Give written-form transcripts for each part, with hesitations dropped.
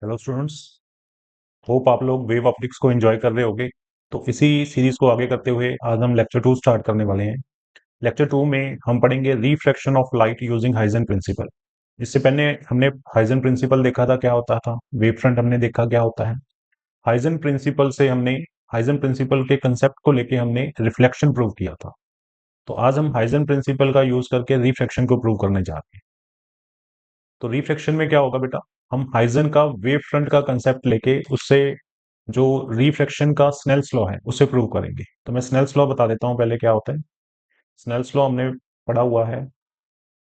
Hello students. Hope आप लोग wave optics को एंजॉय कर रहे होगे। तो इसी सीरीज को आगे करते हुए आज हम लेक्चर 2 स्टार्ट करने वाले हैं। लेक्चर 2 में हम पढ़ेंगे refraction of light using Huygens principle. इससे पहले हमने हाइजन प्रिंसिपल देखा था, क्या होता था। वेव फ्रंट हमने देखा क्या होता है। हाइजन प्रिंसिपल से हमने हाइजन प्रिंसिपल के कंसेप्ट को लेके हमने रिफ्लेक्शन प्रूव किया था। तो आज हम हाइजन प्रिंसिपल का यूज करके रिफ्रैक्शन को प्रूव करने जा रहे हैं। तो रिफ्रैक्शन में क्या होगा बेटा, हम हाइजन का वेव फ्रंट का कंसेप्ट लेके उससे जो रिफ्रैक्शन का स्नेल्स लॉ है उसे प्रूव करेंगे। तो मैं स्नेल्स लॉ बता देता हूँ पहले क्या होता है। स्नेल्स लॉ हमने पढ़ा हुआ है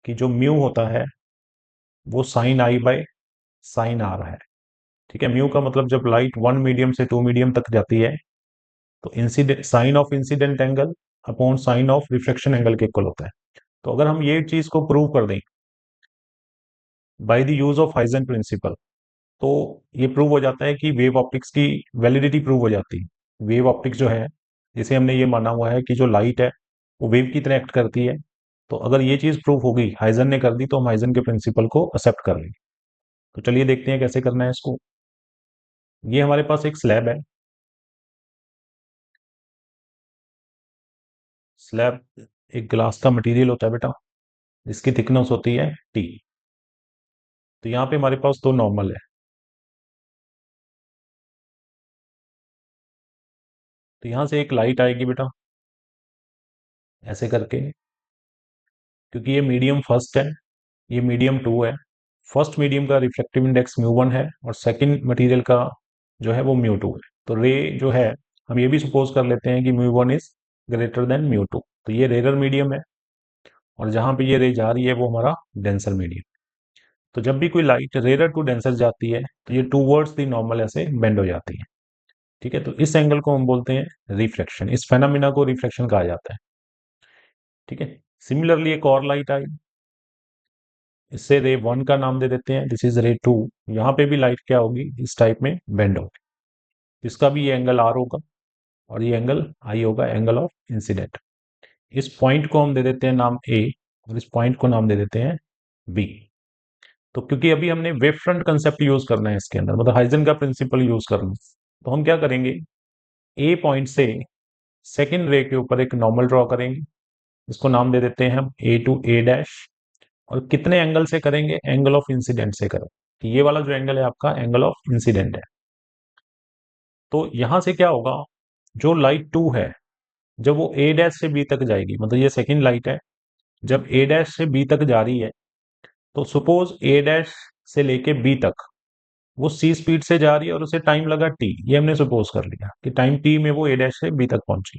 कि जो म्यू होता है वो sine i by sine r है। ठीक है, म्यू का मतलब जब लाइट वन मीडियम से टू मीडियम तक जाती है तो incident sine of incident angle upon sine of reflection angle के इक्वल होता है। तो अगर हम ये चीज को प्रूव कर दें by the use of Huygens principle, तो ये प्रूव हो जाता है कि वेव ऑप्टिक्स की वैलिडिटी प्रूव हो जाती है। वेव ऑप्टिक्स जो है, जैसे हमने ये माना हुआ है कि जो लाइट है वो वेव की तरह एक्ट करती है। तो अगर ये चीज प्रूव हो गई, हाइजन ने कर दी, तो हम हाइजन के प्रिंसिपल को एक्सेप्ट कर लेंगे। तो चलिए देखते हैं कैसे करना है इसको। ये हमारे पास एक स्लैब है। स्लैब एक ग्लास का मटेरियल होता है बेटा, जिसकी थिकनेस होती है टी। तो यहाँ पे हमारे पास दो नॉर्मल है। तो यहाँ से एक लाइट आएगी बेटा, ऐसे करके। क्योंकि ये मीडियम फर्स्ट है, ये मीडियम टू है। फर्स्ट मीडियम का रिफ्लेक्टिव इंडेक्स म्यू वन है और सेकंड मटेरियल का जो है वो म्यू टू है। तो रे जो है, हम ये भी सपोज कर लेते हैं कि mu one is greater than mu two. तो ये रेयर मीडियम है और जहां पे ये रे जा रही है वो हमारा डेंसर मीडियम। तो जब भी कोई लाइट रेयर टू डेंसर जाती है तो ये टू वर्ड्स दी नॉर्मल ऐसे बेंड हो जाती है। ठीक है, तो इस एंगल को हम बोलते हैं रिफ्लेक्शन। इस फेनोमेना को रिफ्लेक्शन कहा जाता है। ठीक है। सिमिलरली एक और लाइट आई, इससे रे वन का नाम दे देते हैं, दिस इज रे टू। यहाँ पे भी लाइट क्या होगी, इस टाइप में बेंड होगी। इसका भी ये एंगल आर होगा और ये एंगल आई होगा, एंगल ऑफ इंसिडेंट। इस पॉइंट को हम दे देते हैं नाम ए और इस पॉइंट को नाम दे देते हैं बी। तो क्योंकि अभी हमने वेव फ्रंट कंसेप्ट यूज करना है इसके अंदर, मतलब हाइजन का प्रिंसिपल यूज करना है, तो हम क्या करेंगे, ए पॉइंट से सेकेंड रे के ऊपर एक नॉर्मल ड्रॉ करेंगे। इसको नाम दे देते हैं हम ए टू ए डैश। और कितने एंगल से करेंगे, एंगल ऑफ इंसिडेंट से करें। कि ये वाला जो एंगल है आपका एंगल ऑफ इंसिडेंट है। तो यहां से क्या होगा, जो लाइट टू है जब वो ए डैश से बी तक जाएगी, मतलब ये सेकंड लाइट है, जब ए डैश से बी तक जा रही है, तो सपोज ए डैश से लेके बी तक वो सी स्पीड से जा रही है और उसे टाइम लगा टी। ये हमने सपोज कर लिया कि टाइम टी में वो ए डैश से बी तक पहुंची।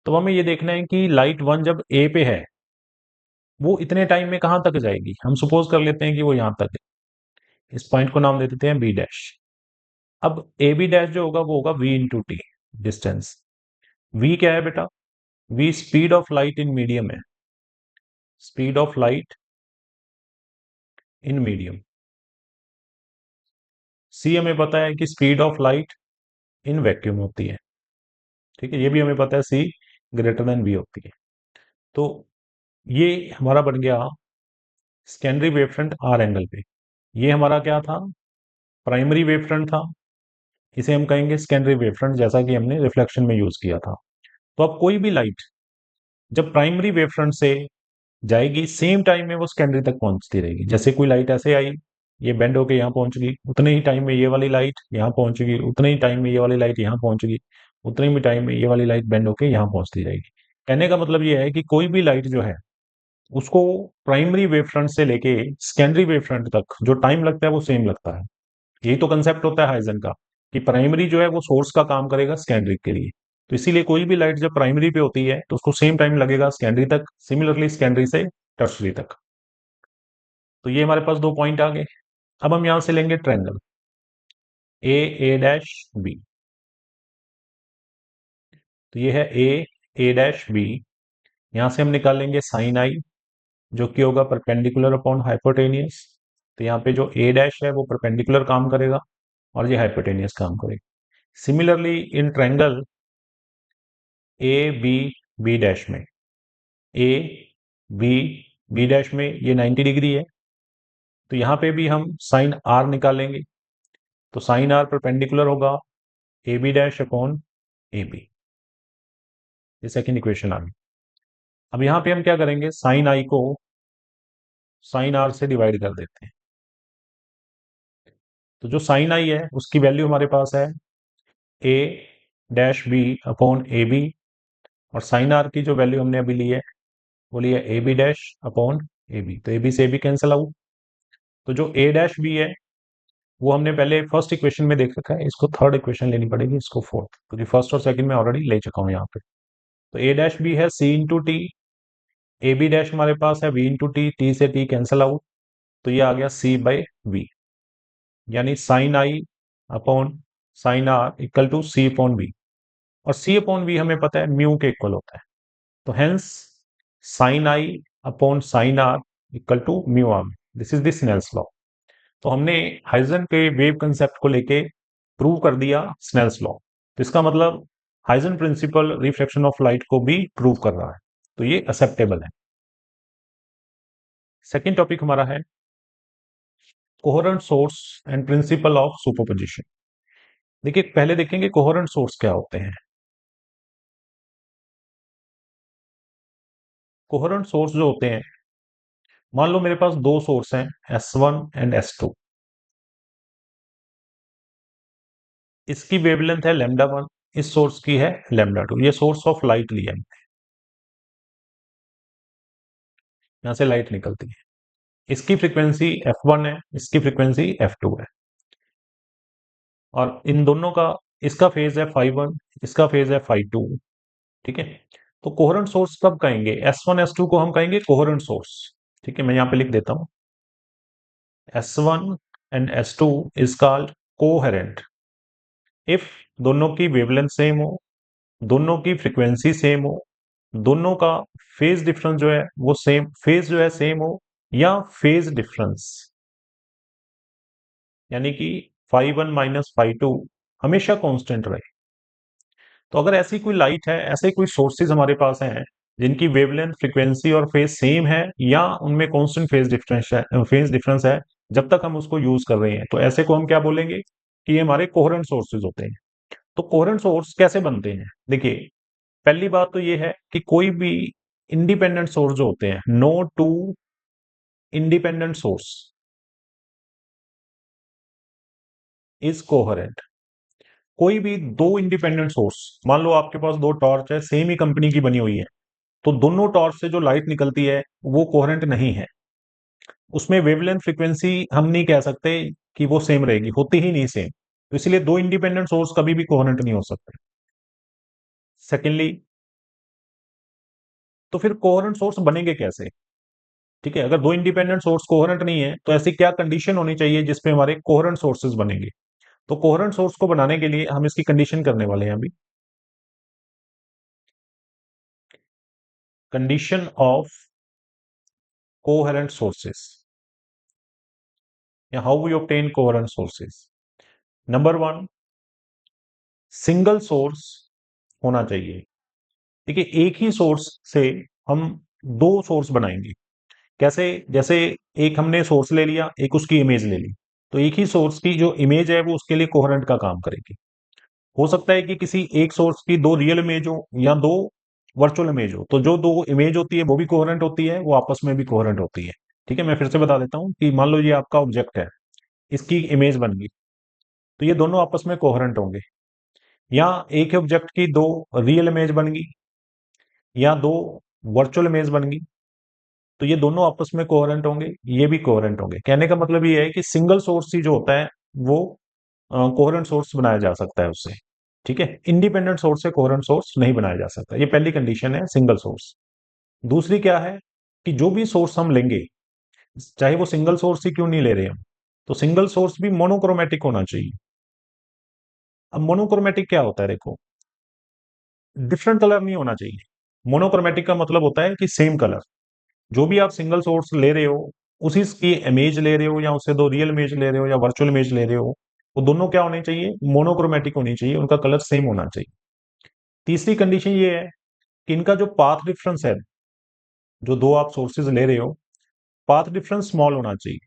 तो हमें ये देखना है कि लाइट वन जब ए पे है वो इतने टाइम में कहां तक जाएगी। हम सपोज कर लेते हैं कि वो यहां तक है। इस पॉइंट को नाम दे देते हैं बी डैश। अब ए बी डैश जो होगा वो होगा V into T, distance. V क्या है बेटा, V speed of light in medium है। Speed of light in medium. C हमें पता है कि speed of light in vacuum होती है। ठीक है, ये भी हमें पता है सी ग्रेटर देन वी होती है। तो ये हमारा बन गया secondary wave front R angle पे। ये हमारा क्या था, प्राइमरी वेव फ्रंट था। इसे हम कहेंगे सेकेंडरी वेव फ्रंट, जैसा कि हमने रिफ्लेक्शन में यूज किया था। तो अब कोई भी लाइट जब प्राइमरी वेव फ्रंट से जाएगी, सेम टाइम में वो सेकेंडरी तक पहुंचती रहेगी। जैसे कोई लाइट ऐसे आई, ये बेंड होके यहाँ पहुंच गई, उतने ही टाइम में ये वाली लाइट यहाँ पहुंचेगी, उतने ही टाइम में ये वाली लाइट यहाँ पहुंचेगी, उतने ही टाइम में ये वाली लाइट बेंड होके यहाँ पहुंचती रहेगी। कहने का मतलब ये है कि कोई भी लाइट जो है उसको प्राइमरी वेव फ्रंट से लेके सेकेंडरी वेव फ्रंट तक जो टाइम लगता है वो सेम लगता है। यही तो कंसेप्ट होता है हाइजन का, कि प्राइमरी जो है वो सोर्स का काम करेगा सेकेंडरी के लिए। तो इसीलिए कोई भी लाइट जब प्राइमरी पे होती है तो उसको सेम टाइम लगेगा सेकेंडरी तक, सिमिलरली सेकेंडरी से टर्शरी तक। तो ये हमारे पास दो पॉइंट आ गए। अब हम यहां से लेंगे triangle A A dash B. तो ये है ए डैश बी। यहां से हम निकालेंगे साइन आई, जो कि होगा परपेंडिकुलर अपॉन हाइपोटेनियस। तो यहाँ पे जो ए डैश है वो परपेंडिकुलर काम करेगा और ये हाइपोटेनियस काम करेगा। Similarly in triangle A B B dash में, ए बी बी डैश में ये 90 डिग्री है। तो यहाँ पे भी हम साइन आर निकालेंगे। तो साइन आर परपेंडिकुलर होगा A B dash upon A B. ये सेकेंड इक्वेशन आ गई। अब यहां पे हम क्या करेंगे, साइन आई को साइन आर से डिवाइड कर देते हैं। तो जो साइन आई है उसकी वैल्यू हमारे पास है A dash B upon A B, और साइन आर की जो वैल्यू हमने अभी ली है वो ली है A B dash upon A B. तो ए बी से ए बी कैंसिल आउट। तो जो ए डैश बी है वो हमने पहले फर्स्ट इक्वेशन में देख रखा है, इसको थर्ड इक्वेशन लेनी पड़ेगी, इसको फोर्थ, क्योंकि फर्स्ट और सेकंड में ऑलरेडी ले चुका हूं यहाँ पे। तो ए डैश बी है C into T, A B dash हमारे पास है वी इंटू टी, टी से टी कैंसिल आउट, तो ये आ गया सी बाई वी, यानी sine I upon sine are equal to C upon V, और सी अपॉन वी हमें पता है म्यू के इक्वल होता है। तो hence sine I upon sine are equal to mu r. This is the Snell's law. तो हमने हाइजन के वेव कंसेप्ट को लेके प्रूव कर दिया स्नेल्स लॉ। तो इसका मतलब Huygens principle reflection of light को भी प्रूव कर रहा है, तो ये एक्सेप्टेबल है। सेकेंड टॉपिक हमारा है coherent source and principle of superposition. देखिए पहले देखेंगे कोहेरेंट सोर्स क्या होते हैं। कोहेरेंट सोर्स जो होते हैं, मान लो मेरे पास दो सोर्स हैं S1 एंड S2। इसकी वेवलेंथ है λ1, इस सोर्स की है λ2। ये सोर्स ऑफ लाइट लिया है, यहां से लाइट निकलती है। इसकी फ्रीक्वेंसी f1 है, इसकी फ्रीक्वेंसी f2 है, और इन दोनों का, इसका फेज है φ1, इसका फेज है φ2। ठीक है। तो कोहेरेंट सोर्स कब कहेंगे, S1 S2 को हम कहेंगे कोहेरेंट सोर्स। ठीक है, मैं यहां पे लिख देता हूं S1 and S2 is called coherent if दोनों की वेवलेंथ सेम हो, दोनों की फ्रीक्वेंसी सेम हो, दोनों का फेज डिफरेंस जो है वो सेम, फेज जो है सेम हो, या फेज डिफरेंस यानी कि φ1 माइनस φ2 हमेशा कांस्टेंट रहे। तो अगर ऐसी कोई लाइट है, ऐसे कोई सोर्सेज हमारे पास हैं जिनकी वेवलेंथ, फ्रीक्वेंसी और फेज सेम है, या उनमें कांस्टेंट फेज डिफरेंस है जब तक हम उसको यूज कर रहे हैं, तो ऐसे को हम क्या बोलेंगे कि ये हमारे कोहेरेंट सोर्सेज होते हैं। तो कोहेरेंट सोर्स कैसे बनते हैं, देखिए पहली बात तो ये है कि कोई भी इंडिपेंडेंट सोर्स जो होते हैं, no two independent source is coherent. कोई भी दो इंडिपेंडेंट सोर्स, मान लो आपके पास दो टॉर्च है, सेम ही कंपनी की बनी हुई है, तो दोनों टॉर्च से जो लाइट निकलती है वो कोहेरेंट नहीं है। उसमें वेवलेंथ, फ्रीक्वेंसी हम नहीं कह सकते कि वो सेम रहेगी, होती ही नहीं सेम। तो इसलिए दो इंडिपेंडेंट सोर्स कभी भी कोहेरेंट नहीं हो सकते। सेकेंडली, तो फिर कोहेरेंट सोर्स बनेंगे कैसे। ठीक है, अगर दो इंडिपेंडेंट सोर्स कोहेरेंट नहीं है तो ऐसी क्या कंडीशन होनी चाहिए जिसपे हमारे कोहेरेंट सोर्सेज बनेंगे। तो कोहेरेंट सोर्स को बनाने के लिए हम इसकी कंडीशन करने वाले हैं अभी। कंडीशन ऑफ कोहेरेंट सोर्सेस, या how we obtain coherent sources. Number one, single source होना चाहिए। देखिए एक ही सोर्स से हम दो सोर्स बनाएंगे। कैसे, जैसे एक हमने सोर्स ले लिया, एक उसकी इमेज ले ली, तो एक ही सोर्स की जो इमेज है वो उसके लिए कोहेरेंट का काम करेगी। हो सकता है कि किसी एक सोर्स की दो रियल इमेज हो या दो वर्चुअल इमेज हो, तो जो दो इमेज होती है वो भी कोहेरेंट होती है, वो आपस में भी कोहेरेंट होती है। ठीक है, मैं फिर से बता देता हूं कि मान लो ये आपका ऑब्जेक्ट है, इसकी इमेज बन गई, तो ये दोनों आपस में कोहेरेंट होंगे। या एक ही ऑब्जेक्ट की दो रियल इमेज बन गई या दो वर्चुअल इमेज बन गई, तो ये दोनों आपस में कोहेरेंट होंगे, ये भी कोहेरेंट होंगे। कहने का मतलब ये है कि सिंगल सोर्स ही जो होता है वो कोहेरेंट सोर्स बनाया जा सकता है उससे। ठीक है, इंडिपेंडेंट सोर्स से कोहेरेंट सोर्स नहीं बनाया जा सकता। ये पहली कंडीशन है सिंगल सोर्स। दूसरी क्या है कि जो भी सोर्स हम लेंगे, चाहे वो सिंगल सोर्स ही क्यों नहीं ले रहे हम, तो सिंगल सोर्स भी मोनोक्रोमेटिक होना चाहिए। अब मोनोक्रोमेटिक क्या होता है, देखो डिफरेंट कलर नहीं होना चाहिए। मोनोक्रोमेटिक का मतलब होता है कि सेम कलर। जो भी आप सिंगल सोर्स ले रहे हो, उसी की इमेज ले रहे हो, या उससे दो रियल इमेज ले रहे हो या वर्चुअल इमेज ले रहे हो, वो दोनों क्या होने चाहिए, मोनोक्रोमेटिक होनी चाहिए, उनका कलर सेम होना चाहिए। तीसरी कंडीशन ये है कि इनका जो पाथ डिफरेंस है, जो दो आप सोर्सेज ले रहे हो, पाथ डिफरेंस स्मॉल होना चाहिए।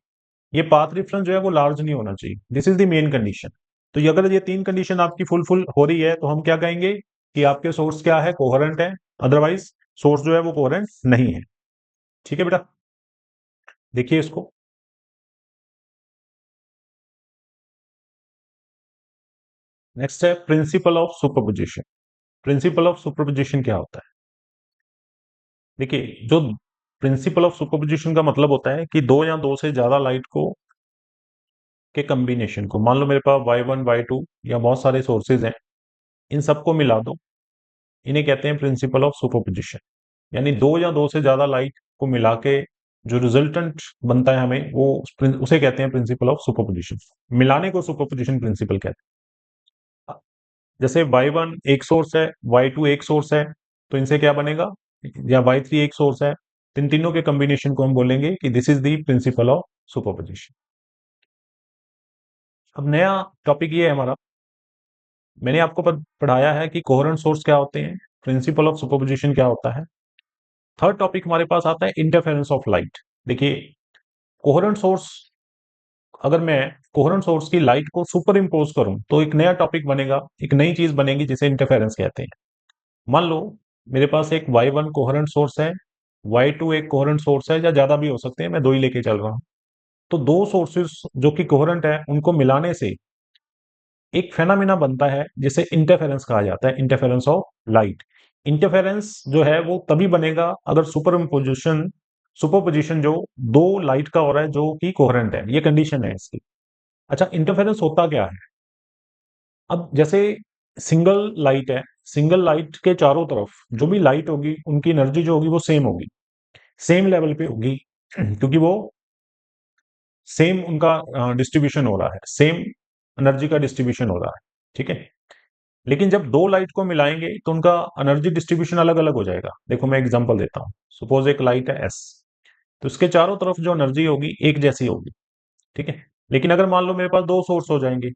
ये पाथ रेफरेंस जो है वो लार्ज नहीं होना चाहिए। This is the main condition. तो ये अगर ये तीन कंडीशन आपकी फुलफिल हो रही है तो हम क्या कहेंगे कि आपके सोर्स क्या है, कोहेरेंट है। अदरवाइज सोर्स जो है वो कोहेरेंट नहीं है। ठीक है बेटा, देखिए इसको। नेक्स्ट है principle of superposition. Principle of superposition क्या होता है? देखिए, जो प्रिंसिपल ऑफ सुपरपोजिशन का मतलब होता है कि दो या दो से ज्यादा लाइट को के कॉम्बिनेशन को, मान लो मेरे पास Y1 Y2 या बहुत सारे सोर्सेज हैं, इन सबको मिला दो, इन्हें कहते हैं प्रिंसिपल ऑफ सुपरपोजिशन। यानी दो या दो से ज्यादा लाइट को मिला के जो रिजल्टेंट बनता है हमें, वो उसे कहते हैं प्रिंसिपल ऑफ सुपरपोजिशन। मिलाने को सुपरपोजिशन प्रिंसिपल कहते हैं। जैसे Y1 एक सोर्स है, Y2 एक सोर्स है, तो इनसे क्या बनेगा, या Y3 एक सोर्स है, तो इन तीनों के कॉम्बिनेशन को हम बोलेंगे कि this is the principle of superposition. अब नया टॉपिक ये है हमारा, मैंने आपको पढ़ाया है कि कोहेरेंट सोर्स क्या होते हैं, प्रिंसिपल ऑफ सुपरपोजिशन क्या होता है। थर्ड टॉपिक हमारे पास आता है इंटरफेरेंस ऑफ लाइट। देखिए, कोहेरेंट सोर्स, अगर मैं कोहेरेंट सोर्स की लाइट को सुपर इम्पोज करूं तो एक नया टॉपिक बनेगा, एक नई चीज बनेगी जिसे इंटरफेरेंस कहते हैं। मान लो मेरे पास एक Y1 कोहेरेंट सोर्स है, Y2 एक कोहेरेंट सोर्स है, या ज्यादा भी हो सकते हैं, मैं दो ही लेके चल रहा हूं। तो दो सोर्सेस जो कि कोहेरेंट है उनको मिलाने से एक फेनामिना बनता है जिसे इंटरफेरेंस कहा जाता है, इंटरफेरेंस ऑफ लाइट। इंटरफेरेंस जो है वो तभी बनेगा अगर सुपरपोजिशन, सुपरपोजिशन जो दो लाइट का हो रहा है जो कि कोहेरेंट है, ये कंडीशन है इसकी। अच्छा, इंटरफेरेंस होता क्या है? अब जैसे सिंगल लाइट है, सिंगल लाइट के चारों तरफ जो भी लाइट होगी उनकी एनर्जी जो होगी वो सेम होगी, सेम लेवल पे होगी, क्योंकि वो सेम उनका डिस्ट्रीब्यूशन हो रहा है, सेम एनर्जी का डिस्ट्रीब्यूशन हो रहा है। ठीक है, लेकिन जब दो लाइट को मिलाएंगे तो उनका एनर्जी डिस्ट्रीब्यूशन अलग अलग हो जाएगा। देखो मैं एग्जांपल देता हूँ, सपोज एक लाइट है एस, तो इसके चारों तरफ जो एनर्जी होगी एक जैसी होगी। ठीक है, लेकिन अगर मान लो मेरे पास दो सोर्स हो जाएंगे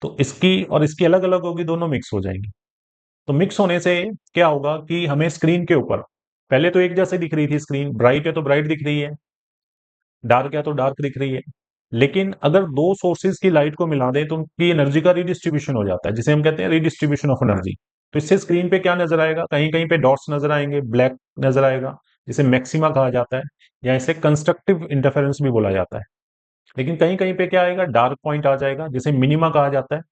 तो इसकी और इसकी अलग अलग होगी, दोनों मिक्स हो जाएंगी। तो मिक्स होने से क्या होगा कि हमें स्क्रीन के ऊपर पहले तो एक जैसे दिख रही थी स्क्रीन, ब्राइट है तो ब्राइट दिख रही है, डार्क है तो डार्क दिख रही है। लेकिन अगर दो सोर्सेज की लाइट को मिला दें तो उनकी एनर्जी का रिडिस्ट्रीब्यूशन हो जाता है, जिसे हम कहते हैं रिडिस्ट्रीब्यूशन ऑफ एनर्जी। तो इससे स्क्रीन पे क्या नजर आएगा, कहीं कहीं पे डॉट्स नजर आएंगे, ब्लैक नजर आएगा, जिसे मैक्सिमा कहा जाता है, या इसे कंस्ट्रक्टिव इंटरफेरेंस भी बोला जाता है। लेकिन कहीं कहीं पे क्या आएगा, डार्क पॉइंट आ जाएगा, जिसे मिनिमा कहा जाता है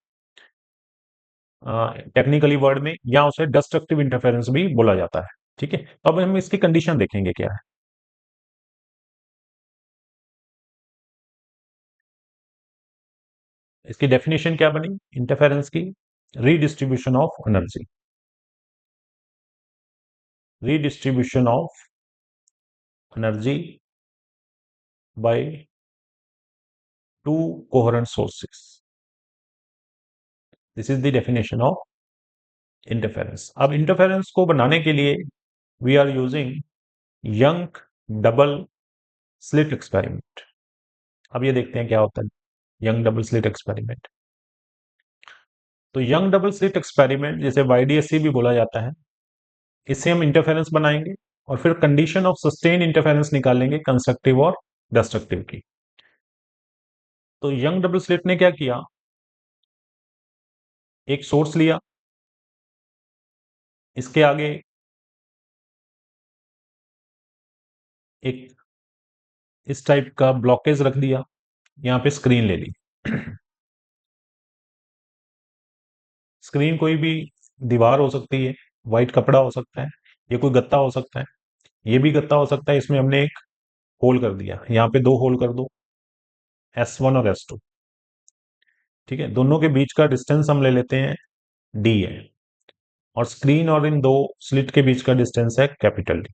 टेक्निकली वर्ड में, या उसे डिस्ट्रक्टिव इंटरफेरेंस भी बोला जाता है। ठीक है, तो अब हम इसकी कंडीशन देखेंगे क्या है। इसकी डेफिनेशन क्या बनी इंटरफेरेंस की, redistribution of energy, redistribution of energy by two coherent sources. This is the definition of interference. अब इंटरफेरेंस को बनाने के लिए we are using Young double slit experiment. अब ये देखते हैं क्या होता है यंग डबल स्लिट एक्सपेरिमेंट। तो यंग डबल स्लिट एक्सपेरिमेंट, जिसे YDSC भी बोला जाता है, इससे हम इंटरफेरेंस बनाएंगे और फिर कंडीशन ऑफ सस्टेन इंटरफेरेंस निकालेंगे, कंस्ट्रक्टिव और डिस्ट्रक्टिव की। तो यंग डबल स्लिट ने क्या किया, एक सोर्स लिया, इसके आगे एक इस टाइप का ब्लॉकेज रख दिया, यहां पे स्क्रीन ले ली। स्क्रीन कोई भी दीवार हो सकती है, व्हाइट कपड़ा हो सकता है, ये कोई गत्ता हो सकता है, ये भी गत्ता हो सकता है। इसमें हमने एक होल कर दिया, यहाँ पे दो होल कर दो, S1 और S2। ठीक है, दोनों के बीच का डिस्टेंस हम ले लेते हैं D है, और स्क्रीन और इन दो स्लिट के बीच का डिस्टेंस है कैपिटल D।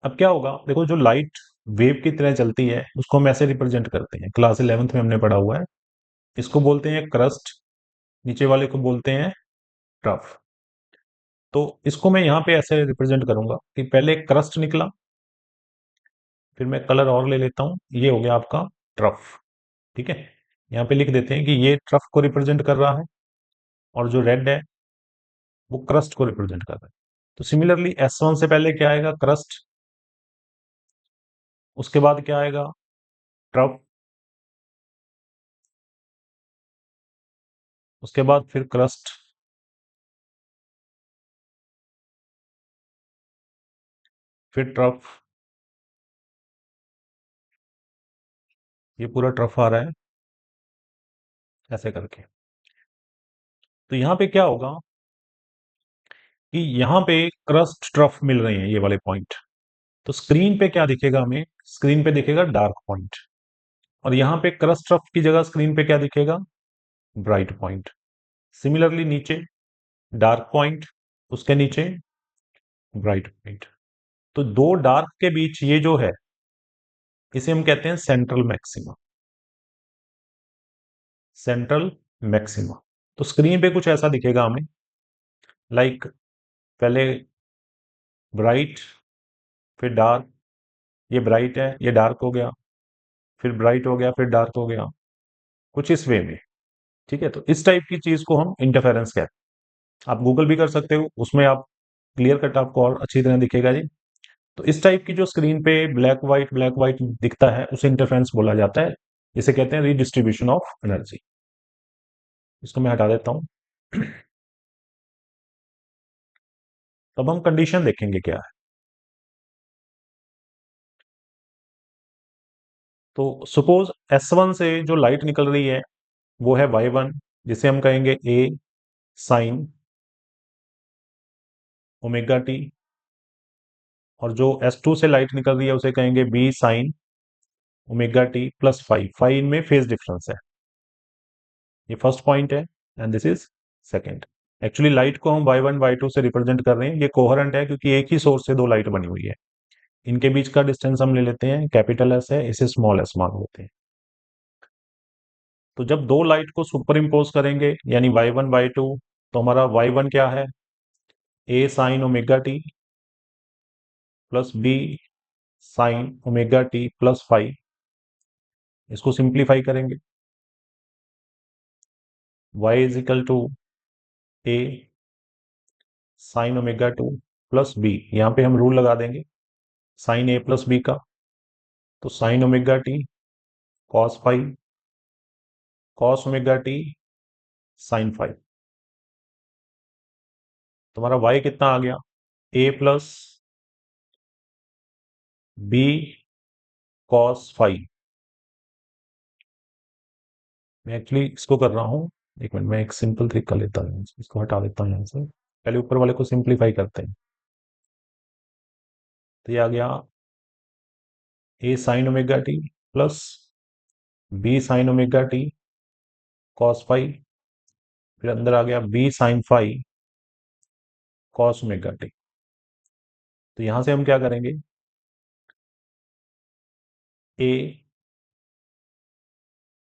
अब क्या होगा, देखो जो लाइट वेव की तरह चलती है उसको हम ऐसे रिप्रेजेंट करते हैं, क्लास 11th में हमने पढ़ा हुआ है। इसको बोलते हैं क्रस्ट, नीचे वाले को बोलते हैं ट्रफ। तो इसको मैं यहाँ पे ऐसे रिप्रेजेंट करूंगा कि पहले क्रस्ट निकला, फिर मैं कलर और ले लेता हूं, ये हो गया आपका ट्रफ। ठीक है, यहाँ पे लिख देते हैं कि ये ट्रफ को रिप्रेजेंट कर रहा है, और जो रेड है वो क्रस्ट को रिप्रेजेंट कर रहा है। तो सिमिलरली S1 से पहले क्या आएगा, क्रस्ट, उसके बाद क्या आएगा, ट्रफ, उसके बाद फिर क्रस्ट, फिर ट्रफ, ये पूरा ट्रफ आ रहा है ऐसे करके। तो यहाँ पे क्या होगा कि यहाँ पे क्रस्ट ट्रफ मिल रहे हैं ये वाले पॉइंट, तो स्क्रीन पे क्या दिखेगा हमें, स्क्रीन पे दिखेगा डार्क पॉइंट, और यहाँ पे क्रस्ट ट्रफ की जगह स्क्रीन पे क्या दिखेगा, ब्राइट पॉइंट। सिमिलरली नीचे डार्क पॉइंट, उसके नीचे ब्राइट पॉइंट। तो दो डार्क के बीच ये जो है, इसे हम कहते हैं सेंट्रल मैक्सिमा, सेंट्रल मैक्सिमा। तो स्क्रीन पे कुछ ऐसा दिखेगा हमें, लाइक पहले ब्राइट, फिर डार्क, ये ब्राइट है, ये डार्क हो गया, फिर ब्राइट हो गया, फिर डार्क हो गया, कुछ इस वे में। ठीक है, तो इस टाइप की चीज को हम इंटरफेरेंस कहते हैं। आप गूगल भी कर सकते हो, उसमें आप क्लियर कट आपको और अच्छी तरह दिखेगा जी। तो इस टाइप की जो स्क्रीन पे ब्लैक व्हाइट दिखता है, उसे इंटरफेरेंस बोला जाता है। इसे कहते हैं रीडिस्ट्रीब्यूशन ऑफ एनर्जी। इसको मैं हटा देता हूं। तब हम कंडीशन देखेंगे क्या है। तो सपोज S1 से जो लाइट निकल रही है वो है Y1, जिसे हम कहेंगे ए साइन ओमेगा टी, और जो S2 से लाइट निकल रही है उसे कहेंगे B sine omega T plus phi. Phi इनमें फेज डिफरेंस है। ये फर्स्ट पॉइंट है and this is second. Actually light को हम Y1 Y2 से रिप्रेजेंट कर रहे हैं, ये कोहरेंट है क्योंकि एक ही सोर्स से दो लाइट बनी हुई है। इनके बीच का डिस्टेंस हम ले लेते हैं कैपिटल एस है, इसे स्मॉल एस मान लेते हैं। तो जब दो लाइट को सुपर इम्पोज करेंगे यानी Y1 Y2, तो हमारा Y1 क्या है, A sine omega T plus B sine omega T plus five. इसको सिंप्लीफाई करेंगे, y is equal to A sine omega two plus B. यहाँ पे हम रूल लगा देंगे साइन ए प्लस बी का। तो sine omega T cos phi, cos omega T sine phi. तुम्हारा y कितना आ गया, A plus B cos phi. मैं एक्चुअली इसको कर रहा हूँ, एक मिनट, मैं एक सिंपल ट्रिक कर लेता हूँ, इसको हटा देता हूँ यहाँ से। पहले ऊपर वाले को सिंप्लीफाई करते हैं। तो ये आ गया A sine omega T plus B sine omega T cos five, फिर अंदर आ गया B sine five cos omega T. तो यहां से हम क्या करेंगे, A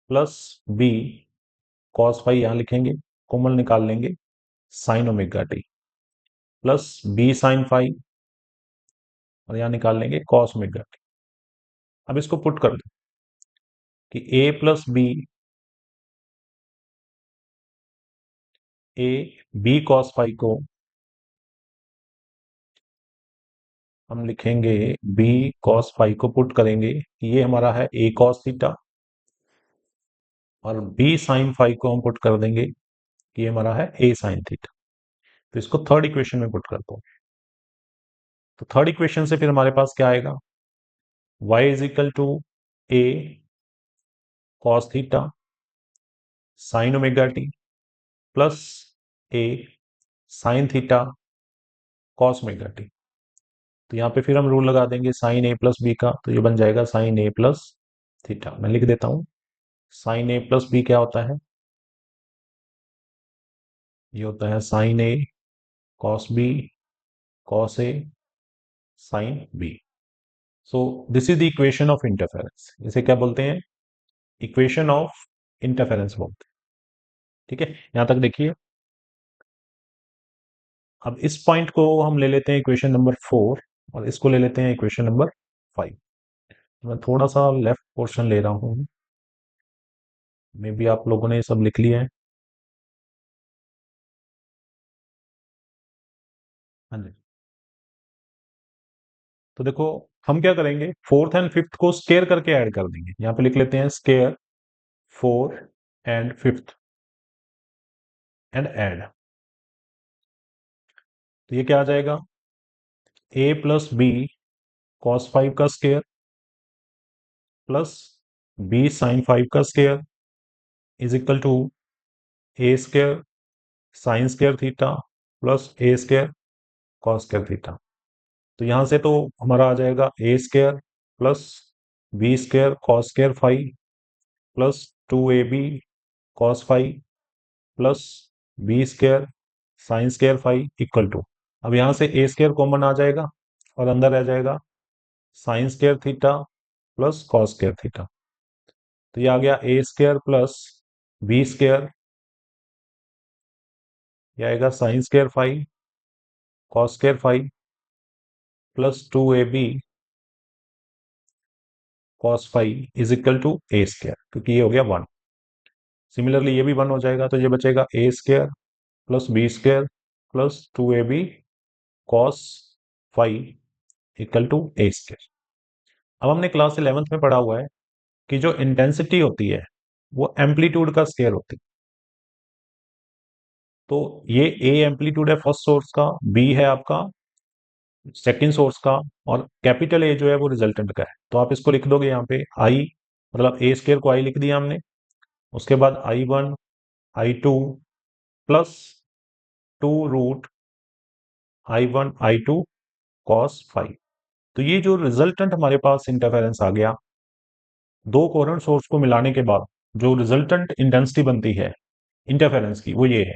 plus B cos five यहां लिखेंगे, कॉमन निकाल लेंगे, sine omega T plus B sine five, और यहां निकाल लेंगे कॉस ओमेगा टी। अब इसको पुट कर दो कि A plus B, A B cos five को हम लिखेंगे बी कॉस फाइव को पुट करेंगे कि ये हमारा है ए कॉस थीटा, और बी साइन फाइव को हम पुट कर देंगे कि ये हमारा है ए साइन थीटा। तो इसको थर्ड इक्वेशन में पुट कर दो। तो थर्ड इक्वेशन से फिर हमारे पास क्या आएगा, y is equal to A cos theta sine omega T plus A sine theta cos omega T. तो यहाँ पे फिर हम रूल लगा देंगे साइन ए प्लस बी का, तो ये बन जाएगा साइन ए प्लस थीटा। मैं लिख देता हूँ, साइन ए प्लस बी क्या होता है, ये होता है sine A cos B cos A sine B. So this is the equation of interference. इसे क्या बोलते हैं, इक्वेशन ऑफ इंटरफेरेंस बोलते हैं। ठीक है, यहां तक देखिए। अब इस पॉइंट को हम ले लेते हैं इक्वेशन नंबर 4, और इसको ले लेते हैं इक्वेशन नंबर 5। मैं थोड़ा सा लेफ्ट पोर्शन ले रहा हूँ, मे बी आप लोगों ने ये सब लिख लिया है। हाँ जी। तो देखो, हम क्या करेंगे, फोर्थ एंड फिफ्थ को स्केयर करके ऐड कर देंगे। यहां पे लिख लेते हैं square four and fifth and add. तो ये क्या आ जाएगा, a प्लस बी कॉस 5 का स्केयर प्लस b साइन 5 का square is equal to A square sine square theta plus A square cos square theta. तो यहां से तो हमारा आ जाएगा A square plus B square cos square 5 plus 2ab cos 5 plus B square sine square 5 equal to, अब यहां से ए स्केयर कॉमन आ जाएगा और अंदर रह जाएगा sine square theta plus cos square theta. तो ये आ गया A square plus B square, ये आएगा sine square 5 cos square 5 plus 2ab cos 5 is equal to A square, क्योंकि ये हो गया 1। सिमिलरली ये भी 1 हो जाएगा, तो ये बचेगा A square plus B square plus 2ab cos 5 equal to A square. अब हमने क्लास 11th में पढ़ा हुआ है कि जो इंटेंसिटी होती है वो एम्पलीट्यूड का स्केयर होती है। तो ये ए एम्पलीट्यूड है फर्स्ट सोर्स का, बी है आपका सेकंड सोर्स का, और कैपिटल ए जो है वो रिजल्टेंट का है। तो आप इसको लिख दोगे यहाँ पे आई, मतलब ए स्केयर को आई लिख दिया हमने, उसके बाद I1 I2 plus 2 root I1 I2 cos 5। तो ये जो रिजल्टेंट हमारे पास इंटरफेरेंस आ गया, दो कोहेरेंट सोर्स को मिलाने के बाद जो रिजल्टेंट इंटेंसिटी बनती है इंटरफेरेंस की, वो ये है।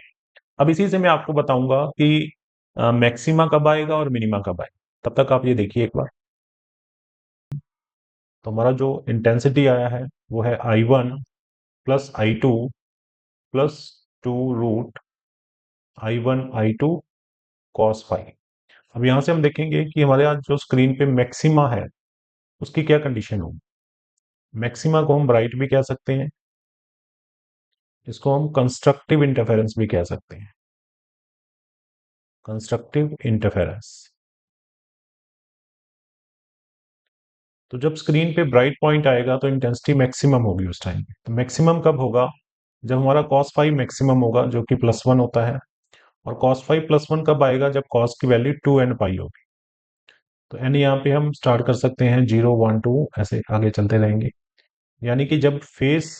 अब इसी से मैं आपको बताऊंगा कि मैक्सिमा कब आएगा और मिनिमा कब आएगा। तब तक आप ये देखिए एक बार। तो हमारा जो इंटेंसिटी आया है वो है I1 plus I2 plus 2 root I1 I2 cos 5। अब यहां से हम देखेंगे कि हमारे यहाँ जो स्क्रीन पे मैक्सिमा है उसकी क्या कंडीशन होगी। मैक्सिमा को हम ब्राइट भी कह सकते हैं, इसको हम कंस्ट्रक्टिव इंटरफेरेंस भी कह सकते हैं, कंस्ट्रक्टिव इंटरफेरेंस। तो जब स्क्रीन पे ब्राइट पॉइंट आएगा तो इंटेंसिटी मैक्सिमम होगी उस टाइम पे। तो मैक्सिमम कब होगा, जब हमारा cos 5 मैक्सिमम होगा जो कि +1 होता है। और cos 5 +1 कब आएगा, जब cos की वैल्यू 2n पाई होगी। तो n यहाँ पे हम स्टार्ट कर सकते हैं 0 1 2, ऐसे आगे चलते रहेंगे। यानी कि जब फेस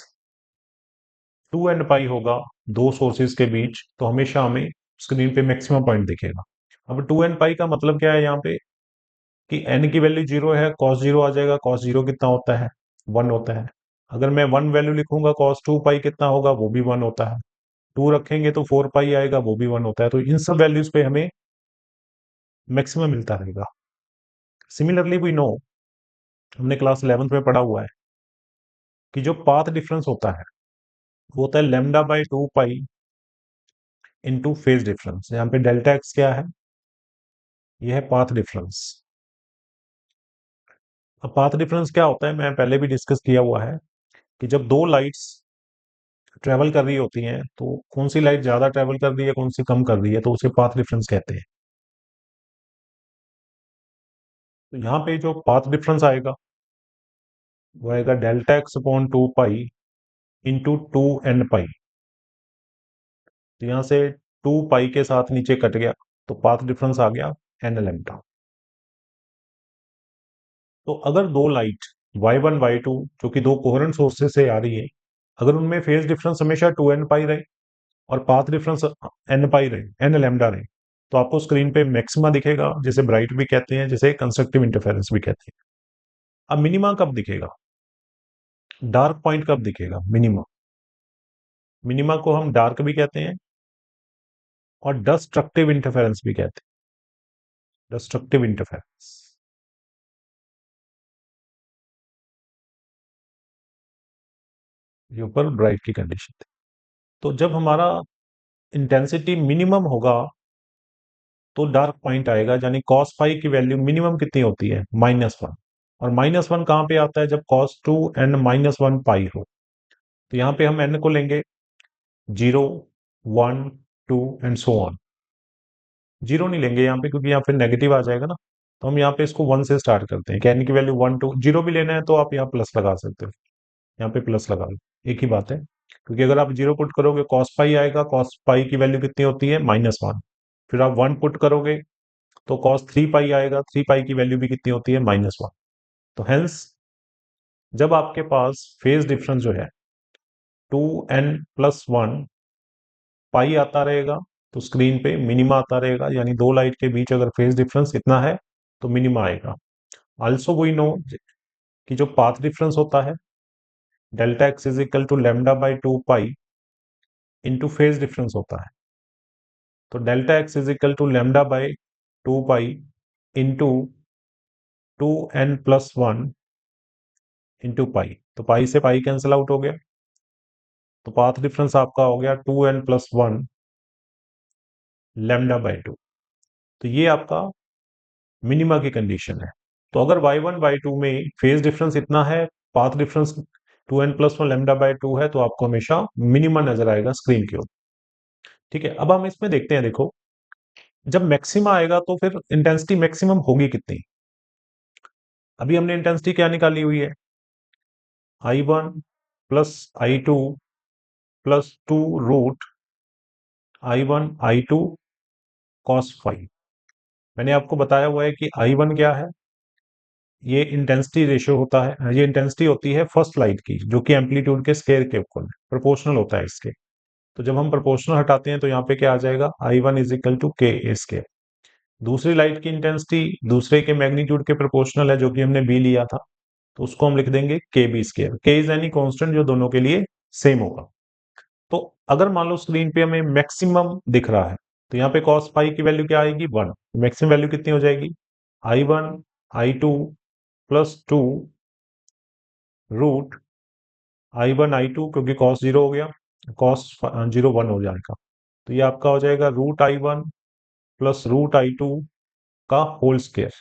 2n पाई होगा दो सोर्सेज के बीच, तो हमेशा हमें स्क्रीन पे मैक्सिमम पॉइंट दिखेगा। अब 2n पाई का मतलब क्या है यहाँ पे, कि n की वैल्यू 0 है, cos 0 आ जाएगा। cos 0 कितना होता है, 1 होता है। अगर मैं 1 वैल्यू लिखूंगा cos 2 पाई कितना होगा, वो भी 1 होता है। 2 रखेंगे तो 4 पाई आएगा, वो भी 1 होता है। तो इन सब वैल्यूज पे हमें मैक्सिमम मिलता रहेगा। सिमिलरली वी नो, हमने क्लास 11th में पढ़ा हुआ है कि जो पाथ डिफरेंस होता है वो होता है λ/2 पाई इंटू फेज डिफरेंस। यहाँ पे डेल्टा एक्स क्या है, ये है पाथ डिफरेंस। अब पाथ डिफरेंस क्या होता है, मैं पहले भी डिस्कस किया हुआ है कि जब दो लाइट्स ट्रेवल कर रही होती हैं तो कौन सी लाइट ज्यादा ट्रेवल कर रही है कौन सी कम कर रही है, तो उसे पाथ डिफरेंस कहते हैं। तो यहाँ पे जो पाथ डिफरेंस आएगा वो आएगा delta x upon 2 pi into 2n पाई। तो यहाँ से 2 पाई के साथ नीचे कट गया, तो पाथ डिफरेंस आ गया n लैम्डा। तो अगर दो लाइट y1 y2 जो कि दो कोहेरेंट सोर्सेज से आ रही है, अगर उनमें फेज डिफरेंस हमेशा 2n पाई रहे और पाथ डिफरेंस n पाई रहे, n लैम्डा रहे, तो आपको स्क्रीन पे मैक्सिमा दिखेगा, जिसे ब्राइट भी कहते हैं, जिसे कंस्ट्रक्टिव इंटरफेरेंस भी कहते हैं। अब मिनिमा कब दिखेगा, डार्क पॉइंट कब दिखेगा, मिनिमा। मिनिमा को हम डार्क भी कहते हैं और डिस्ट्रक्टिव इंटरफेरेंस भी कहते हैं, डिस्ट्रक्टिव इंटरफेरेंस। ये ऊपर ब्राइट की कंडीशन थी। तो जब हमारा इंटेंसिटी मिनिमम होगा तो डार्क पॉइंट आएगा, यानी cos 5 की वैल्यू मिनिमम कितनी होती है, -1। और -1 कहाँ पे आता है, जब cos 2n-1 पाई हो। तो यहाँ पे हम n को लेंगे 0 1 2 एंड सो ऑन। 0 नहीं लेंगे यहाँ पे, क्योंकि यहाँ पे नेगेटिव आ जाएगा ना, तो हम यहाँ पे इसको 1 से स्टार्ट करते हैं कि n की वैल्यू 1 2 0 भी लेना है तो आप यहाँ प्लस लगा सकते हो, यहाँ पे प्लस लगा लो, एक ही बात है। क्योंकि अगर आप 0 पुट करोगे कॉस पाई आएगा, कॉस पाई की वैल्यू कितनी होती है -1। फिर आप 1 पुट करोगे तो कॉस 3 पाई आएगा, 3 पाई की वैल्यू भी कितनी होती है -1। तो हेंस जब आपके पास फेज डिफरेंस जो है 2n+1 पाई आता रहेगा तो स्क्रीन पे मिनिमा आता रहेगा, यानी दो लाइट के बीच अगर फेज डिफरेंस इतना है तो मिनिमा आएगा। ऑल्सो वी नो कि जो पाथ डिफरेंस होता है delta X is equal to λ/2 pi into phase difference होता है। तो delta X is equal to λ/2 pi into 2n+1 into pi. तो पाई से पाई कैंसिल आउट हो गया, तो पाथ डिफरेंस आपका हो गया 2n+1 λ/2। तो ये आपका मिनिमा की कंडीशन है। तो अगर y1 y2 में फेज डिफरेंस इतना है, पाथ डिफरेंस 2n+1 λ/2 है, तो आपको हमेशा मिनिमा नजर आएगा स्क्रीन के ऊपर। ठीक है, अब हम इसमें देखते हैं, देखो जब मैक्सिमा आएगा तो फिर इंटेंसिटी मैक्सिमम होगी कितनी। अभी हमने इंटेंसिटी क्या निकाली हुई है, I1 plus I2 plus 2 root I1 I2 cos phi. मैंने आपको बताया हुआ है कि I1 क्या है, ये इंटेंसिटी रेशियो होता है, ये इंटेंसिटी होती है फर्स्ट लाइट की जो कि एम्पलीट्यूड के स्केयर के ऊपर प्रोपोर्शनल होता है इसके। तो जब हम प्रोपोर्शनल हटाते हैं तो यहाँ पे क्या आ जाएगा, I1 इज इक्वल टू के ए स्केयर। दूसरी लाइट की इंटेंसिटी दूसरे के मैग्नीट्यूड के प्रोपोर्शनल है जो कि हमने बी लिया था, तो उसको हम लिख देंगे के बी स्केयर। के इज एनी कांस्टेंट जो दोनों के लिए सेम होगा। तो अगर मान लो स्क्रीन पे हमें मैक्सिमम दिख रहा है तो यहाँ पे cos पाई की वैल्यू क्या आएगी 1। मैक्सिमम वैल्यू कितनी हो जाएगी, I1 I2 plus 2 root I1 I2, क्योंकि cos 0 हो गया, cos 0 1 हो जाएगा। तो ये आपका हो जाएगा √I1 प्लस √I2 का होल स्केयर।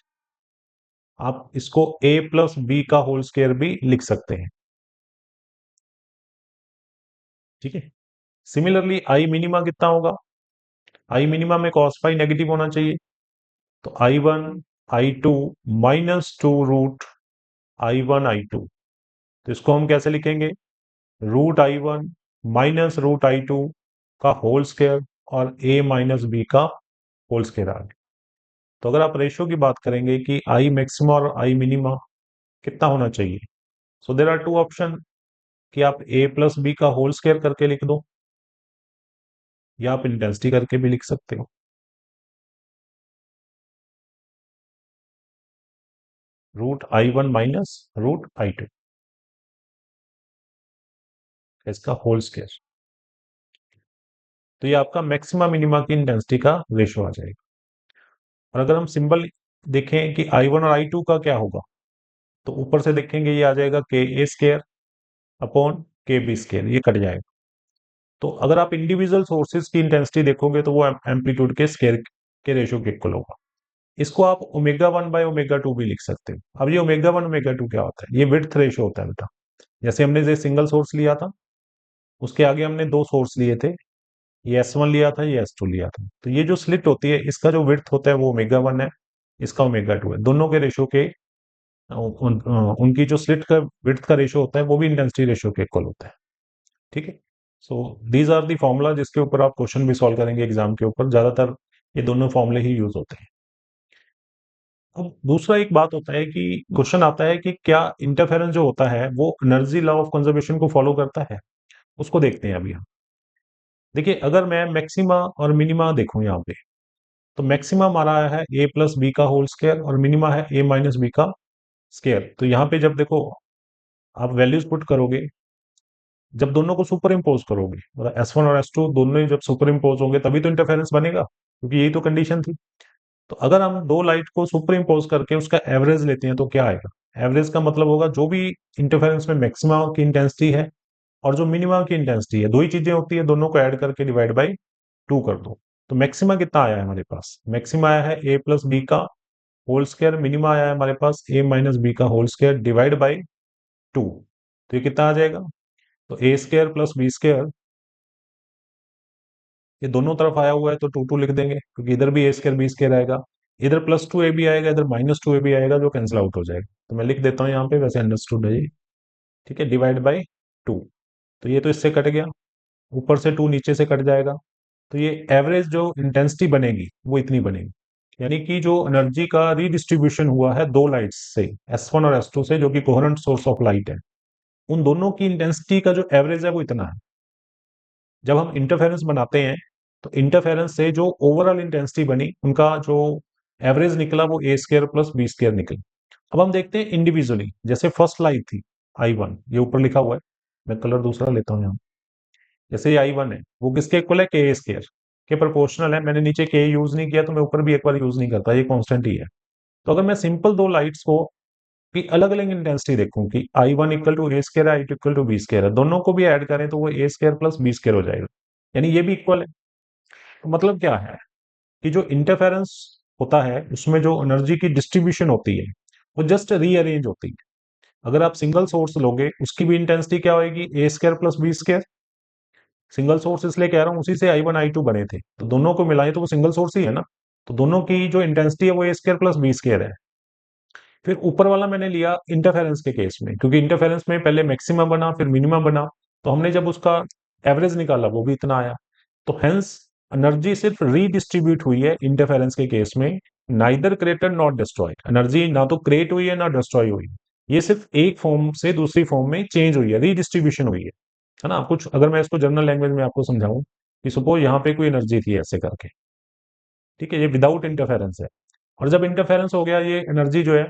आप इसको a प्लस बी का होल स्केयर भी लिख सकते हैं। ठीक है, सिमिलरली आई मिनिमा कितना होगा, आई मिनिमा में cos पाई नेगेटिव होना चाहिए, तो I1 I2 -2 root I1 I2। तो इसको हम कैसे लिखेंगे, √I1 -√I2 का होल स्केयर और a माइनस बी का होल स्केयर आ गया। तो अगर आप रेशियो की बात करेंगे कि आई मैक्सिमा और आई मिनिमा कितना होना चाहिए, सो देर आर टू ऑप्शन कि आप a प्लस बी का होल स्केयर करके लिख दो या आप इंटेंसिटी करके भी लिख सकते हो। √I1 माइनस √I2 इसका होल स्केयर। तो ये आपका मैक्सिमा मिनिमा की इंटेंसिटी का रेशियो आ जाएगा। और अगर हम सिंबल देखें कि I1 और I2 का क्या होगा, तो ऊपर से देखेंगे ये आ जाएगा के ए स्केयर अपॉन के बी स्केयर, ये कट जाएगा। तो अगर आप इंडिविजुअल सोर्सेज की इंटेंसिटी देखोगे तो वो एम्पलीट्यूड के स्केयर के रेशियो के इक्वल होगा। इसको आप ω1/ω2 भी लिख सकते हो। अब ये ω1 ω2 क्या होता है, ये विड्थ रेशियो होता है बेटा। जैसे हमने जो सिंगल सोर्स लिया था उसके आगे हमने दो सोर्स लिए थे, ये S1 लिया था, ये S2 लिया था। तो ये जो स्लिट होती है इसका जो विड्थ होता है वो ω1 है, इसका ω2 है। दोनों के रेशियो के उनकी जो स्लिट का विड्थ का रेशियो होता है वो भी इंटेंसिटी रेशियो के इक्वल होता है। ठीक है, so these are the formula जिसके ऊपर आप क्वेश्चन भी सॉल्व करेंगे एग्जाम के ऊपर, ज्यादातर ये दोनों फॉर्मूले ही यूज होते हैं। अब दूसरा एक बात होता है कि क्वेश्चन आता है कि क्या इंटरफेरेंस जो होता है वो एनर्जी लॉ ऑफ कंजर्वेशन को फॉलो करता है, उसको देखते हैं अभी हम। देखिए अगर मैं मैक्सिमा और मिनिमा देखूं यहाँ पे, तो मैक्सिमा हमारा है a प्लस बी का होल स्केयर और मिनिमा है a माइनस बी का स्केयर। तो यहाँ पे जब देखो आप वैल्यूज पुट करोगे, जब दोनों को सुपर इम्पोज करोगे मतलब S1 और S2 दोनों ही जब सुपर इम्पोज होंगे तभी तो इंटरफेरेंस बनेगा, क्योंकि यही तो कंडीशन थी। तो अगर हम दो लाइट को सुपर इम्पोज करके उसका एवरेज लेते हैं तो क्या आएगा, एवरेज का मतलब होगा जो भी इंटरफेरेंस में मैक्सिमा की इंटेंसिटी है और जो मिनिमम की इंटेंसिटी है, दो ही चीजें होती है, दोनों को ऐड करके डिवाइड बाई 2 कर दो। तो मैक्सिमा कितना आया है हमारे पास, मैक्सिमा आया है a प्लस बी का होल स्केयर, मिनिमा आया है हमारे पास a माइनस बी का होल स्केयर डिवाइड बाई 2। तो ये कितना आ जाएगा, तो a square plus B square, ये दोनों तरफ आया हुआ है तो 2 2 लिख देंगे क्योंकि इधर भी a स्केयर बी स्केयर आएगा। इधर +2 AB आएगा, इधर -2 AB आएगा, जो कैंसिल आउट हो जाएगा। तो मैं लिख देता हूँ यहाँ पे, वैसे अंडरस्टूड है ये, ठीक है, डिवाइड बाई 2। तो ये तो इससे कट गया, ऊपर से 2 नीचे से कट जाएगा, तो ये एवरेज जो इंटेंसिटी बनेगी वो इतनी बनेगी। यानी कि जो एनर्जी का रीडिस्ट्रीब्यूशन हुआ है दो लाइट्स से, S1 और S2 से, जो कि कोहेरेंट सोर्स ऑफ लाइट है, उन दोनों की इंटेंसिटी का जो एवरेज है वो इतना है। जब हम इंटरफेरेंस बनाते हैं तो इंटरफेरेंस से जो ओवरऑल इंटेंसिटी बनी, उनका जो एवरेज निकला वो A² प्लस B² निकला। अब हम देखते हैं इंडिविजुअली, जैसे फर्स्ट लाइट थी I1, ये ऊपर लिखा हुआ है, मैं कलर दूसरा लेता हूँ यहाँ। जैसे ये I1 है, वो किसके इक्वल है, K² के प्रोपोर्शनल है। मैंने नीचे K यूज नहीं किया, तो मैं ऊपर भी एक बार यूज नहीं करता, ये कांस्टेंट ही है। तो अगर मैं सिंपल दो लाइट्स को की अलग अलग इंटेंसिटी देखूं कि I1 equal to A² I2 equal to B² है, दोनों को भी ऐड करें तो वो A² प्लस B² हो जाएगा, यानी ये भी इक्वल है। तो मतलब क्या है कि जो इंटरफेरेंस होता है उसमें जो एनर्जी की डिस्ट्रीब्यूशन होती है वो जस्ट रीअरेंज होती है। अगर आप सिंगल सोर्स लोगे, उसकी भी इंटेंसिटी क्या होगी, A² plus B²। Single source इसलिए कह रहा हूं, उसी से I1 I2 बने थे, तो दोनों को मिलाएं तो वो सिंगल सोर्स ही है ना। तो दोनों की जो इंटेंसिटी है वो A² प्लस B² है। फिर ऊपर वाला मैंने लिया इंटरफेरेंस के केस में, क्योंकि इंटरफेरेंस में पहले मैक्सिमम बना फिर मिनिमम बना, तो हमने जब उसका एवरेज निकाला वो भी इतना आया। तो हेंस एनर्जी सिर्फ रीडिस्ट्रीब्यूट हुई है इंटरफेरेंस के केस में, neither created not destroyed. Energy ना तो क्रिएट हुई है ना डिस्ट्रॉय हुई है, ये सिर्फ एक फॉर्म से दूसरी फॉर्म में चेंज हुई है, रीडिस्ट्रीब्यूशन हुई है ना। कुछ अगर मैं इसको जनरल लैंग्वेज में आपको समझाऊं कि सपोज यहाँ पे कोई एनर्जी थी ऐसे करके, ठीक है, ये विदाउट इंटरफेरेंस है, और जब इंटरफेरेंस हो गया ये एनर्जी जो है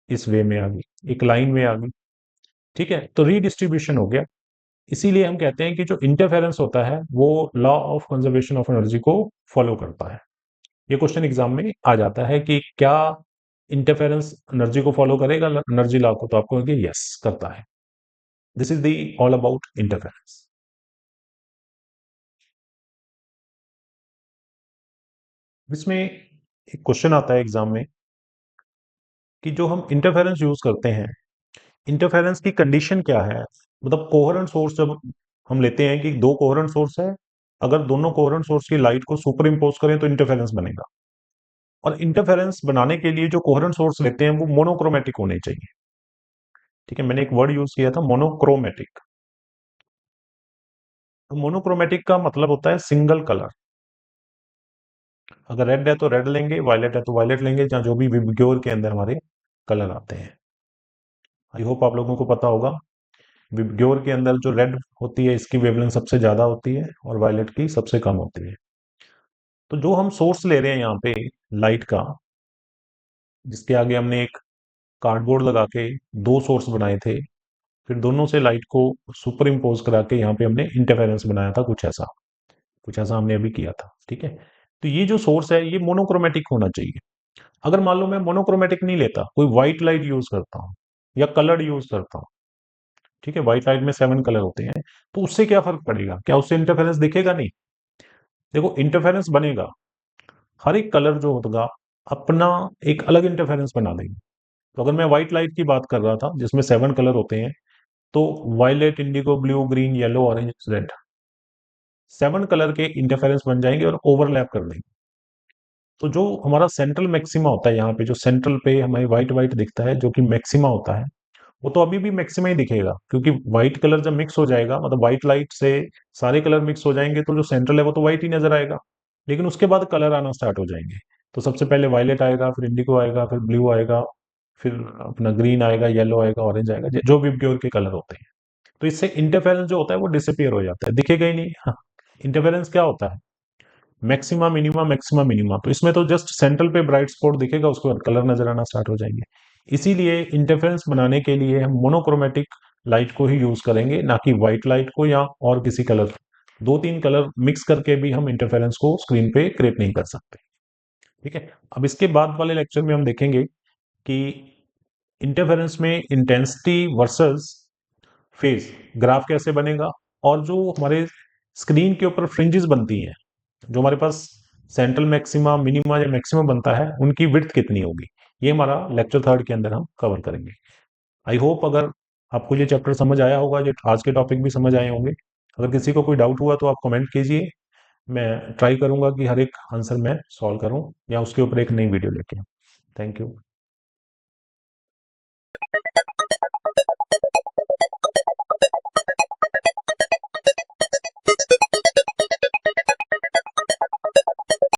इस वे में आ गई, एक लाइन में आ गई, ठीक है, तो रीडिस्ट्रीब्यूशन हो गया। इसीलिए हम कहते हैं कि जो इंटरफेरेंस होता है वो law of conservation of energy को फॉलो करता है। ये क्वेश्चन एग्जाम में आ जाता है कि क्या इंटरफेरेंस एनर्जी को फॉलो करेगा, एनर्जी लॉ को, तो आपको कहेंगे यस करता है। This is the all about interference. इसमें एक क्वेश्चन आता है एग्जाम में कि जो हम इंटरफेरेंस यूज करते हैं, इंटरफेरेंस की कंडीशन क्या है। मतलब कोहेरेंट सोर्स जब हम लेते हैं कि दो कोहेरेंट सोर्स है, अगर दोनों कोहेरेंट सोर्स की लाइट को सुपर इम्पोज करें तो इंटरफेरेंस बनेगा। और इंटरफेरेंस बनाने के लिए जो कोहेरेंट सोर्स लेते हैं वो मोनोक्रोमेटिक होने चाहिए, ठीक है। मैंने एक वर्ड यूज किया था मोनोक्रोमेटिक। तो मोनोक्रोमेटिक का मतलब होता है सिंगल कलर। अगर रेड है तो रेड लेंगे, वायलेट है तो वायलेट लेंगे, जहाँ जो भी विबग्योर के अंदर हमारे कलर आते हैं। आई होप आप लोगों को पता होगा, विबग्योर के अंदर जो रेड होती है इसकी वेवलेंथ सबसे ज्यादा होती है और वायलेट की सबसे कम होती है। तो जो हम सोर्स ले रहे हैं यहाँ पे लाइट का, जिसके आगे हमने एक कार्डबोर्ड लगा के दो सोर्स बनाए थे, फिर दोनों से लाइट को सुपर इम्पोज करा के यहाँ पे हमने इंटरफेरेंस बनाया था, कुछ ऐसा हमने अभी किया था, ठीक है। तो ये जो सोर्स है ये मोनोक्रोमेटिक होना चाहिए। अगर मान लो मैं मोनोक्रोमेटिक नहीं लेता, कोई व्हाइट लाइट यूज करता हूँ या कलर्ड यूज करता हूँ, ठीक है, व्हाइट लाइट में 7 कलर होते हैं, तो उससे क्या फर्क पड़ेगा, क्या उससे इंटरफेरेंस दिखेगा, नहीं। देखो इंटरफेरेंस बनेगा, हर एक कलर जो होगा अपना एक अलग इंटरफेरेंस बना देंगे। तो अगर मैं व्हाइट लाइट की बात कर रहा था जिसमें 7 कलर होते हैं, तो violet, indigo, blue, green, yellow, orange, red, 7 colour के इंटरफेरेंस बन जाएंगे और ओवरलैप कर देंगे। तो जो हमारा सेंट्रल मैक्सिमा होता है, यहाँ पे जो सेंट्रल पे हमें व्हाइट व्हाइट दिखता है जो कि मैक्सिमा होता है, वो तो अभी भी मैक्सिमा ही दिखेगा, क्योंकि व्हाइट कलर जब मिक्स हो जाएगा, मतलब व्हाइट लाइट से सारे कलर मिक्स हो जाएंगे, तो जो सेंट्रल है वो तो व्हाइट ही नजर आएगा। लेकिन उसके बाद कलर आना स्टार्ट हो जाएंगे। तो सबसे पहले वायलेट आएगा, फिर इंडिगो आएगा, फिर ब्लू आएगा, फिर अपना ग्रीन आएगा, येलो आएगा, ऑरेंज आएगा, जो भी प्योर के कलर होते हैं। तो इससे इंटरफेरेंस जो होता है वो डिसअपियर हो जाता है, दिखेगा ही नहीं। हाँ, इंटरफेरेंस क्या होता है, मैक्सिमा मिनिमा, मैक्सिमा मिनिमा। तो इसमें तो जस्ट सेंट्रल पे ब्राइट स्पॉट दिखेगा, उसके बाद कलर नजर आना स्टार्ट हो जाएंगे। इसीलिए इंटरफेरेंस बनाने के लिए हम मोनोक्रोमेटिक लाइट को ही यूज करेंगे, ना कि व्हाइट लाइट को या और किसी कलर। दो तीन कलर मिक्स करके भी हम इंटरफेरेंस को स्क्रीन पे क्रिएट नहीं कर सकते, ठीक है। अब इसके बाद वाले लेक्चर में हम देखेंगे कि इंटरफेरेंस में इंटेंसिटी वर्सेस फेज ग्राफ कैसे बनेगा, और जो हमारे स्क्रीन के ऊपर फ्रिंजेस बनती हैं, जो हमारे पास सेंट्रल मैक्सिमा, मिनिमा या मैक्सिमम बनता है, उनकी विड्थ कितनी होगी, ये हमारा लेक्चर थर्ड के अंदर हम कवर करेंगे। आई होप अगर आपको ये चैप्टर समझ आया होगा, जो आज के टॉपिक भी समझ आए होंगे। अगर किसी को कोई डाउट हुआ तो आप कमेंट कीजिए। मैं ट्राई करूंगा कि हर एक आंसर मैं सॉल्व करूं या उसके ऊपर एक नई वीडियो लेके। Thank you.